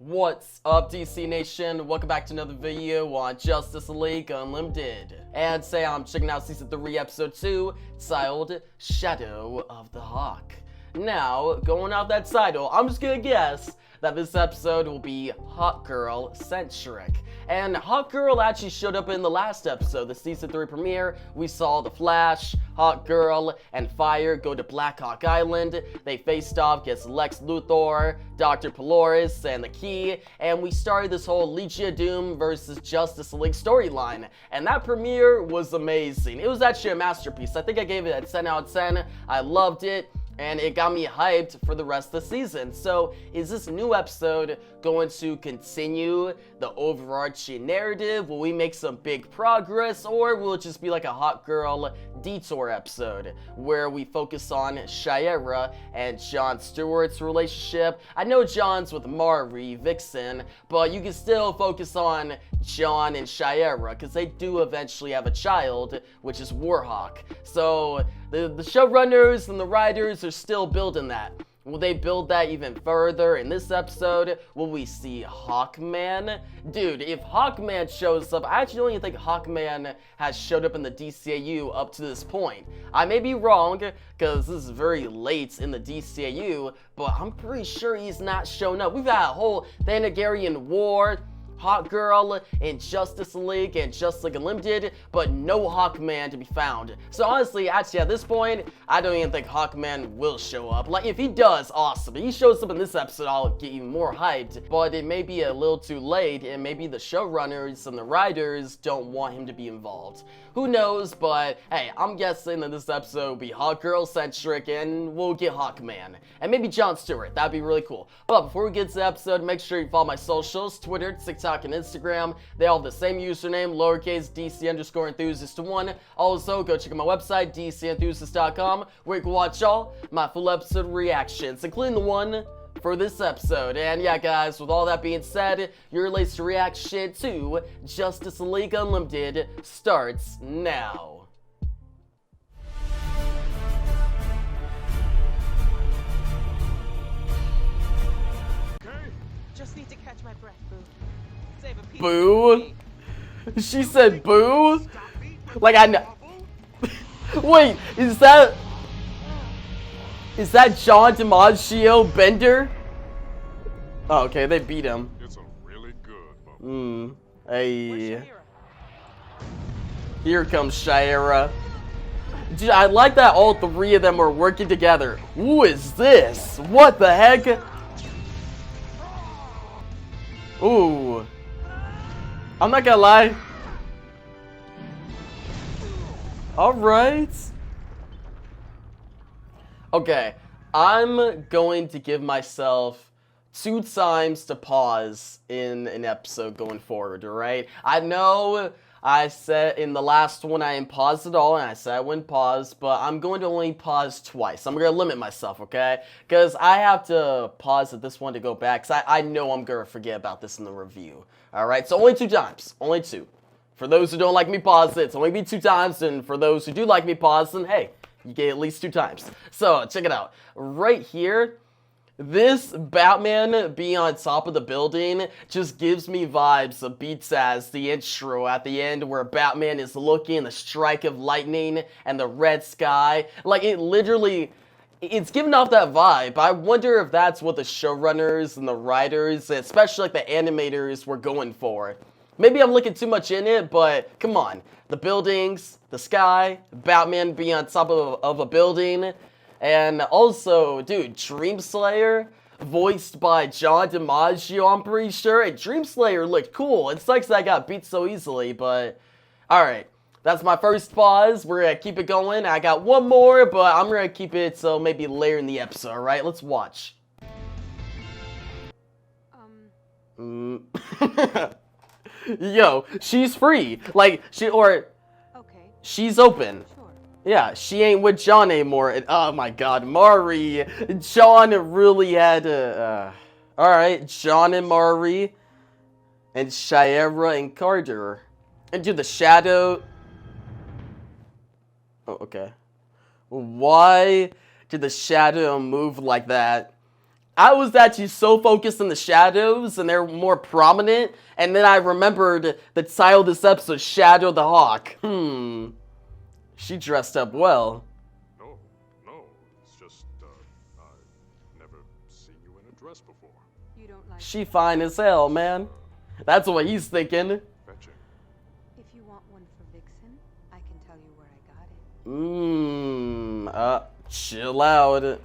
What's up, DC Nation? Welcome back to another video on Justice League Unlimited. And today I'm checking out Season 3, Episode 2, titled Shadow of the Hawk. Now, going out that title, I'm just gonna guess that this episode will be Hawkgirl centric. And Hawkgirl actually showed up in the last episode, the Season 3 premiere. We saw the Flash, Hawkgirl, and Fire go to Black Hawk Island. They faced off against Lex Luthor, Dr. Polaris, and the Key, and we started this whole Legion of Doom versus Justice League storyline. And that premiere was amazing. It was actually a masterpiece. I think I gave it a 10 out of 10. I loved it. And it got me hyped for the rest of the season. So, is this new episode going to continue the overarching narrative? Will we make some big progress? Or will it just be like a Hawkgirl detour episode where we focus on Shayera and John Stewart's relationship? I know John's with Mari, Vixen, but you can still focus on John and Shayera because they do eventually have a child, which is Warhawk. So, the showrunners and the writers are still building that. Will they build that even further in this episode? Will we see Hawkman? Dude, if Hawkman shows up, I actually don't even think Hawkman has showed up in the DCAU up to this point. I may be wrong, because this is very late in the DCAU, but I'm pretty sure he's not shown up. We've had a whole Thanagarian war, Hawkgirl and Justice League and Justice League Unlimited, but no Hawkman to be found. So honestly, actually at this point, I don't even think Hawkman will show up. Like, if he does, awesome. If he shows up in this episode, I'll get even more hyped, but it may be a little too late, and maybe the showrunners and the writers don't want him to be involved. Who knows, but hey, I'm guessing that this episode will be Hawkgirl centric, and we'll get Hawkman. And maybe John Stewart, that'd be really cool. But before we get to the episode, make sure you follow my socials, Twitter, TikTok, and Instagram. They all have the same username, lowercase DC_enthusiast1. Also, go check out my website, DCenthusiast.com, where you can watch all my full episode reactions, including the one for this episode. And yeah, guys, with all that being said, your latest reaction to Justice League Unlimited starts now. Just need to catch my breath, boo. Save a piece Boo? She said boo? Like, I know. Wait, is that John DiMaggio Bender? Oh, okay, they beat him. It's a really good Hey. Here comes Shayera. Dude, I like that all three of them are working together. Who is this? What the heck? Ooh. I'm not gonna lie. Alright. Okay. I'm going to give myself 2 times to pause in an episode going forward, alright? I know I said in the last one I didn't pause at all, and I said I wouldn't pause, but I'm going to only pause twice. I'm going to limit myself, okay? Because I have to pause at this one to go back, because I know I'm going to forget about this in the review. Alright, so only 2 times. Only 2. For those who don't like me pause it, it's only be 2 times, and for those who do like me pause, then hey, you get at least 2 times. So, check it out. Right here, this Batman being on top of the building just gives me vibes of Beats as the intro at the end where Batman is looking, the strike of lightning and the red sky. Like, it literally, it's giving off that vibe. I wonder if that's what the showrunners and the writers, especially like the animators, were going for. Maybe I'm looking too much in it, but come on. The buildings, the sky, Batman being on top of a building. And also, dude, Dreamslayer, voiced by John DiMaggio, I'm pretty sure. And Dreamslayer looked cool. It sucks that I got beat so easily, but alright. That's my first pause. We're gonna keep it going. I got one more, but I'm gonna keep it so maybe later in the episode, alright? Let's watch. Yo, she's free. Like, Okay. she's open. Sure. Yeah, she ain't with John anymore. And, oh my god, Mari. John really had alright, John and Mari. And Shayera and Carter. And dude, the shadow. Oh, okay. Why did the shadow move like that I was actually so focused on the shadows, and they're more prominent, and then I remembered the title of this episode, Shadow the Hawk. She dressed up well. No, it's just, I've never seen you in a dress before. You don't like She fine as hell, man. That's what he's thinking. Fetching. If you want one for Vixen, I can tell you where I got it. Chill out.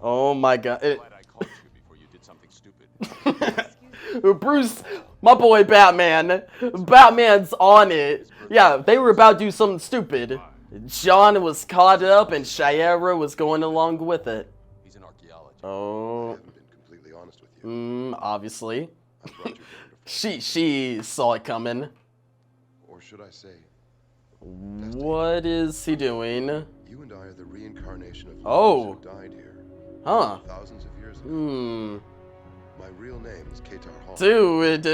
Oh my god. Glad I called you before you did something stupid. Bruce, my boy Batman. Batman's on it. Yeah, they were about to do something stupid. John was caught up and Shayera was going along with it. He's an archaeologist. I Oh, haven't been completely honest with you. obviously. I brought you here to She saw it coming. or should I say, What is he doing? you and I are the reincarnation of Oh. lovers who died here Huh. thousands of years ago. My real name is Katar Hall, Dude.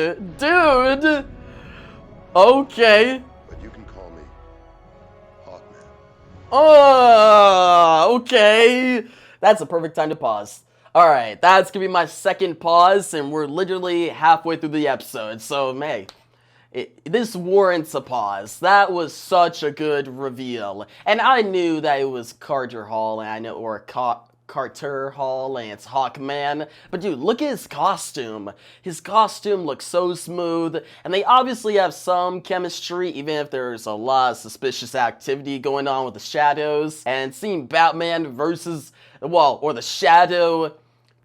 Okay. but you can call me Hawkman. Okay. That's a perfect time to pause. Alright, that's gonna be my second pause, and we're literally halfway through the episode, so hey, this warrants a pause. That was such a good reveal. And I knew that it was Carter Hall, and I know, or Carter Hall, and it's Hawkman. But dude, look at his costume. His costume looks so smooth, and they obviously have some chemistry, even if there's a lot of suspicious activity going on with the shadows. And seeing Batman versus, well, or the Shadow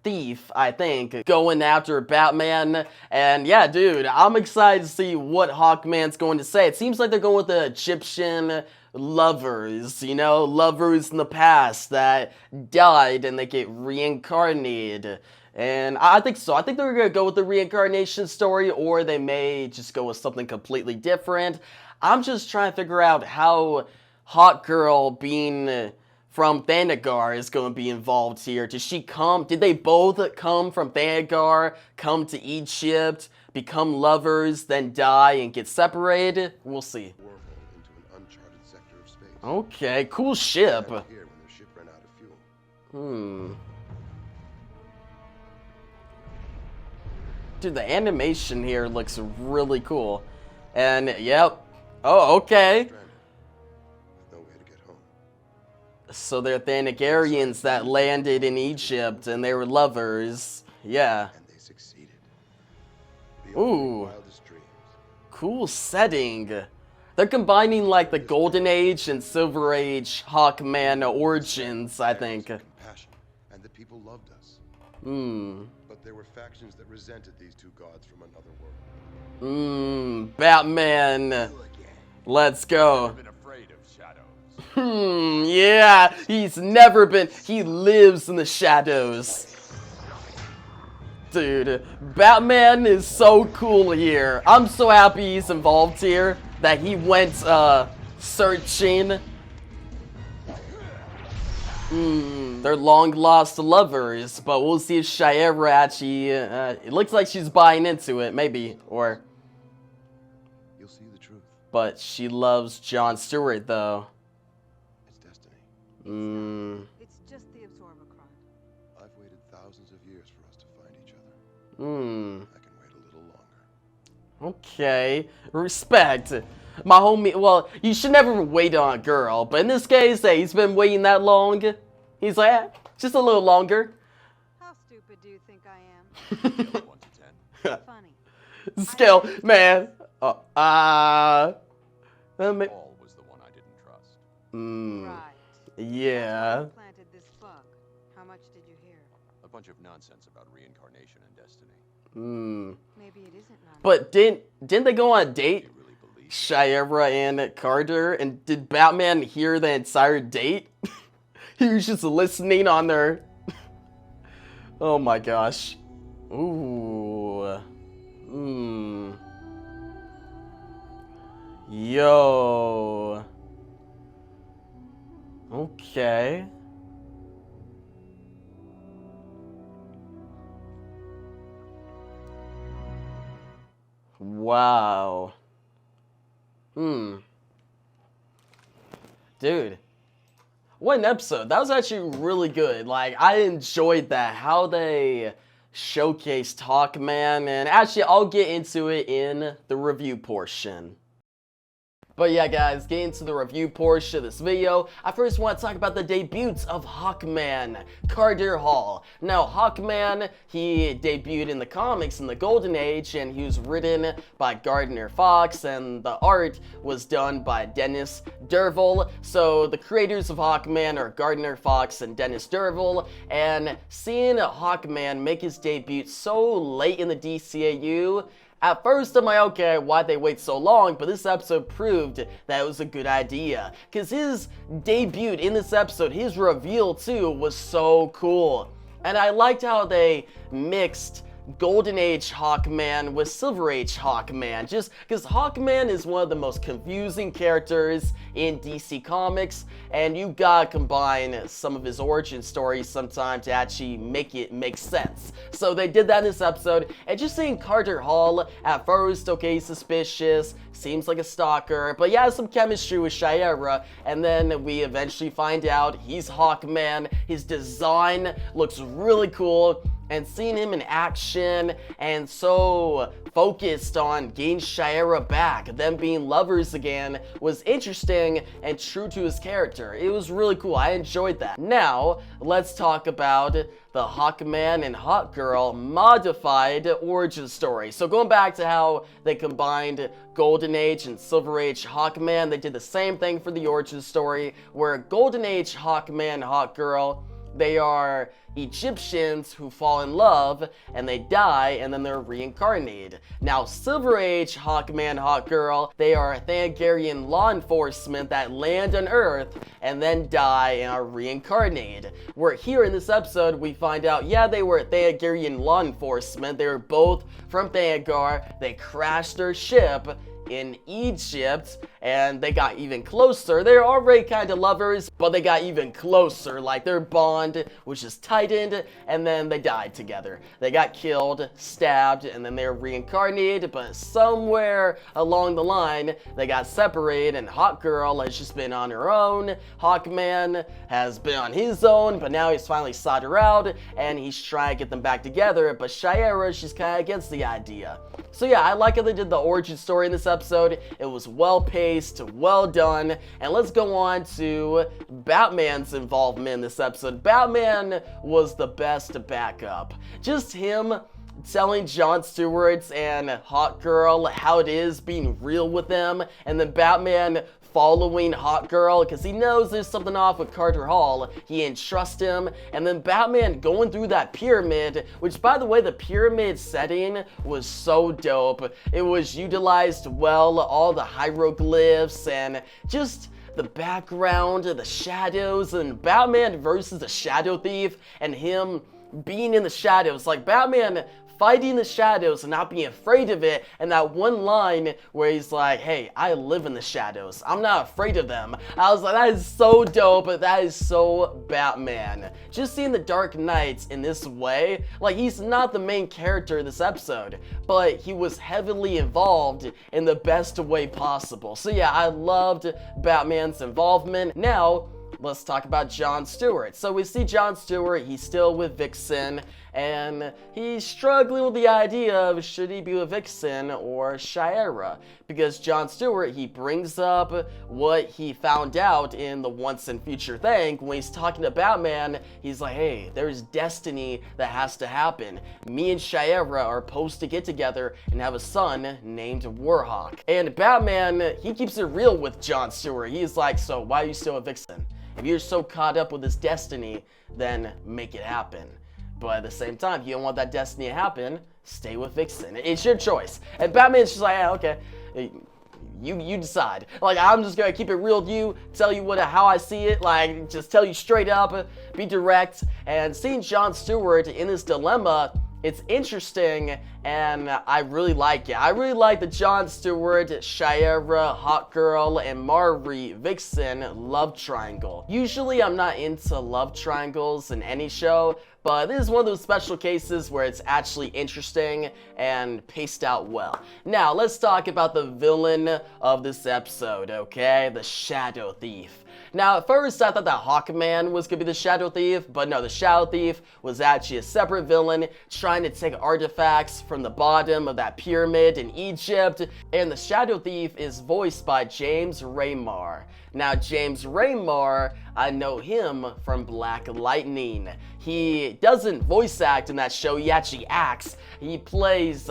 Thief, I think, going after Batman. And yeah, dude, I'm excited to see what Hawkman's going to say. It seems like they're going with the Egyptian lovers, you know, lovers in the past that died and they get reincarnated. And I think so. I think they're going to go with the reincarnation story, or they may just go with something completely different. I'm just trying to figure out how Hawkgirl being from Thanagar is going to be involved here. Did they both come from Thanagar, come to Egypt, become lovers, then die and get separated? We'll see. Wormhole into an uncharted sector of space. Okay, cool ship. Right here when their ship ran out of fuel. Dude, the animation here looks really cool. And, yep. Oh, okay. Stranded, with no way to get home. So they're Thanagarians that landed in Egypt, and they were lovers. Yeah. And they succeeded. Beyond Ooh. their wildest dreams. Cool setting. They're combining, like, the Golden Age and Silver Age Hawkman origins, I think. Compassion, and the people loved us. But there were factions that resented these two gods from another world. Batman. Let's go. I've been afraid of shadows. Yeah, he lives in the shadows. Dude, Batman is so cool here. I'm so happy he's involved here, that he went, searching. They're long-lost lovers, but we'll see if Shayera actually, it looks like she's buying into it, maybe, or... You'll see the truth. But she loves John Stewart, though. It's destiny. It's just the Absorbicron. I've waited thousands of years for us to find each other. I can wait a little longer. Okay. Respect. My homie, well, you should never wait on a girl, but in this case, hey, he's been waiting that long. He's like, just a little longer. How stupid do you think I am? Scale of 1 to 10. Funny. Scale, man. Paul was the one I didn't trust. Right. Yeah. You planted this bug. How much did you hear? A bunch of nonsense about reincarnation and destiny. Maybe it isn't none. But didn't they go on a date? You really believe it? Shayera and Carter, and did Batman hear the entire date? He was just listening on their... Oh my gosh. Ooh. Yo. Okay. Wow. Dude. What an episode. That was actually really good. Like, I enjoyed that, how they showcased Hawkman, and actually I'll get into it in the review portion. But yeah guys, getting into the review portion of this video, I first want to talk about the debuts of Hawkman, Carter Hall. Now Hawkman, he debuted in the comics in the Golden Age, and he was written by Gardner Fox, and the art was done by Dennis Derville. So the creators of Hawkman are Gardner Fox and Dennis Derville, and seeing Hawkman make his debut so late in the DCAU, at first, I'm like, okay, why'd they wait so long? But this episode proved that it was a good idea. Because his debut in this episode, his reveal too, was so cool. And I liked how they mixed Golden Age Hawkman with Silver Age Hawkman, just because Hawkman is one of the most confusing characters in DC Comics, and you gotta combine some of his origin stories sometime to actually make it make sense. So they did that in this episode, and just seeing Carter Hall, at first, okay, he's suspicious, seems like a stalker, but he has some chemistry with Shayera, and then we eventually find out he's Hawkman. His design looks really cool, and seeing him in action and so focused on getting Shayera back, them being lovers again, was interesting and true to his character. It was really cool. I enjoyed that. Now, let's talk about the Hawkman and Hawkgirl modified origin story. So going back to how they combined Golden Age and Silver Age Hawkman, they did the same thing for the origin story, where Golden Age Hawkman and Hawkgirl, they are Egyptians who fall in love and they die and then they're reincarnated. Now Silver Age Hawkman, Hawkgirl, they are Thangarian law enforcement that land on Earth and then die and are reincarnated. Where here in this episode we find out, yeah, they were Thangarian law enforcement, they were both from Thangar, they crashed their ship in Egypt, and they got even closer. They're already kind of lovers, but they got even closer. Like, their bond was just tightened, and then they died together. They got killed, stabbed, and then they were reincarnated, but somewhere along the line, they got separated, and Hawkgirl has just been on her own. Hawkman has been on his own, but now he's finally sought her out, and he's trying to get them back together, but Shayera, she's kind of against the idea. So yeah, I like how they did the origin story in this episode. It was well paced, well done, and let's go on to Batman's involvement in this episode. Batman was the best backup. Just him telling John Stewart and Hawkgirl how it is being real with them, and then Batman following Hawkgirl because he knows there's something off with Carter Hall. He didn't trust him, and then Batman going through that pyramid, which by the way, the pyramid setting was so dope. It was utilized well, all the hieroglyphs and just the background, the shadows, and Batman versus the Shadow Thief and him being in the shadows. Like Batman fighting the shadows and not being afraid of it, and that one line where he's like, hey, I live in the shadows, I'm not afraid of them. I was like, that is so dope, that is so Batman. Just seeing the Dark Knight in this way, like, he's not the main character of this episode, but he was heavily involved in the best way possible. So yeah, I loved Batman's involvement. Now, let's talk about John Stewart. So we see John Stewart, he's still with Vixen, and he's struggling with the idea of should he be with Vixen or Shayera, because John Stewart, he brings up what he found out in the Once and Future thing. When he's talking to Batman, he's like, hey, there's destiny that has to happen. Me and Shayera are supposed to get together and have a son named Warhawk. And Batman, he keeps it real with John Stewart. He's like, so why are you still with Vixen? If you're so caught up with this destiny, then make it happen. But at the same time, if you don't want that destiny to happen, stay with Vixen. It's your choice. And Batman's just like, yeah, okay, you decide. Like, I'm just gonna keep it real with you, tell you how I see it, like, just tell you straight up, be direct. And seeing John Stewart in this dilemma, it's interesting, and I really like it. I really like the John Stewart, Shayera, Hawkgirl, and Mari Vixen love triangle. Usually I'm not into love triangles in any show, but this is one of those special cases where it's actually interesting and paced out well. Now, let's talk about the villain of this episode, okay? The Shadow Thief. Now, at first, I thought that Hawkman was gonna be the Shadow Thief, but no, the Shadow Thief was actually a separate villain trying to take artifacts from the bottom of that pyramid in Egypt, and the Shadow Thief is voiced by James Remar. Now, James Remar, I know him from Black Lightning. He doesn't voice act in that show, he actually acts. He plays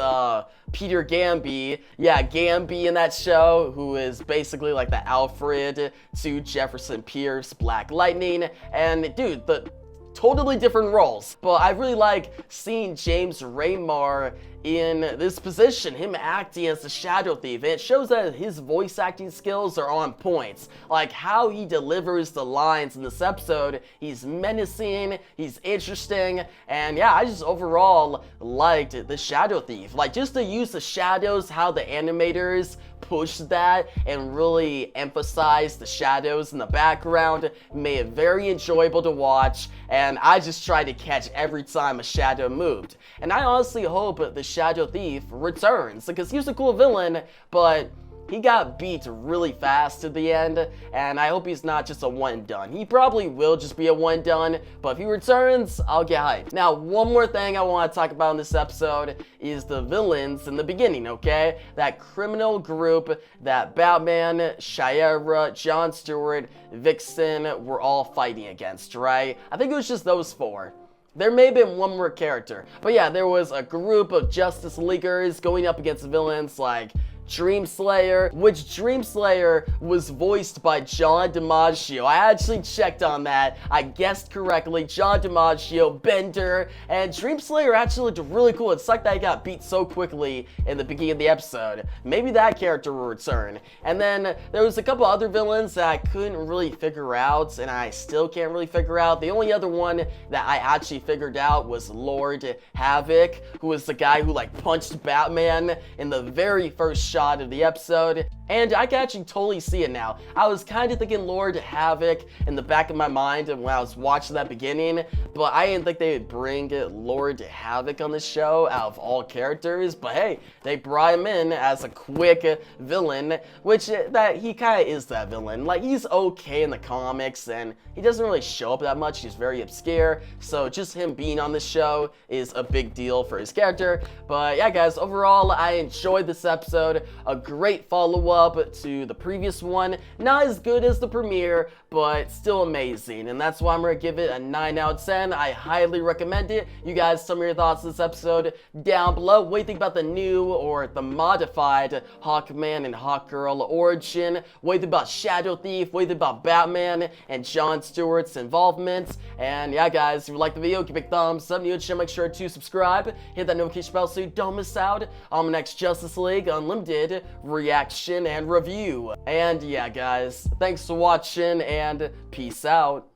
Peter Gamby, yeah, Gamby in that show, who is basically like the Alfred to Jefferson Pierce Black Lightning. And dude, the totally different roles, but I really like seeing James Remar in this position, him acting as the Shadow Thief, and it shows that his voice acting skills are on point. Like how he delivers the lines in this episode, he's menacing, he's interesting, and yeah, I just overall liked the Shadow Thief. Like just to use the shadows, how the animators pushed that and really emphasized the shadows in the background, made it very enjoyable to watch, and I just tried to catch every time a shadow moved. And I honestly hope the Shadow Thief returns, because he was a cool villain, but he got beat really fast at the end, and I hope he's not just a one-done. He probably will just be a one-done, but if he returns, I'll get hyped. Now, one more thing I want to talk about in this episode is the villains in the beginning, okay? That criminal group that Batman, Shayera, John Stewart, Vixen were all fighting against, right? I think it was just those four. There may have been one more character, but yeah, there was a group of Justice Leaguers going up against villains like Dreamslayer, which Dreamslayer was voiced by John DiMaggio. I actually checked on that. I guessed correctly. John DiMaggio, Bender, and Dreamslayer actually looked really cool. It's like that he got beat so quickly in the beginning of the episode. Maybe that character will return. And then there was a couple other villains that I couldn't really figure out, and I still can't really figure out. The only other one that I actually figured out was Lord Havoc, who was the guy who like punched Batman in the very first shot of the episode, and I can actually totally see it now. I was kind of thinking Lord Havoc in the back of my mind when I was watching that beginning, but I didn't think they would bring Lord Havoc on the show out of all characters. But hey, they brought him in as a quick villain, which that he kind of is that villain. Like he's okay in the comics and he doesn't really show up that much. He's very obscure, so just him being on the show is a big deal for his character. But yeah guys, overall I enjoyed this episode. A great follow-up to the previous one. Not as good as the premiere, but still amazing, and that's why I'm gonna give it a 9 out of 10. I highly recommend it. You guys, some of your thoughts on this episode down below. What do you think about the new or the modified Hawkman and Hawkgirl origin? What do you think about Shadow Thief? What do you think about Batman and John Stewart's involvement? And yeah guys, if you like the video, give it a thumbs up. New to make sure to subscribe, hit that notification bell so you don't miss out on the next Justice League Unlimited reaction and review. And yeah guys, thanks for watching and peace out.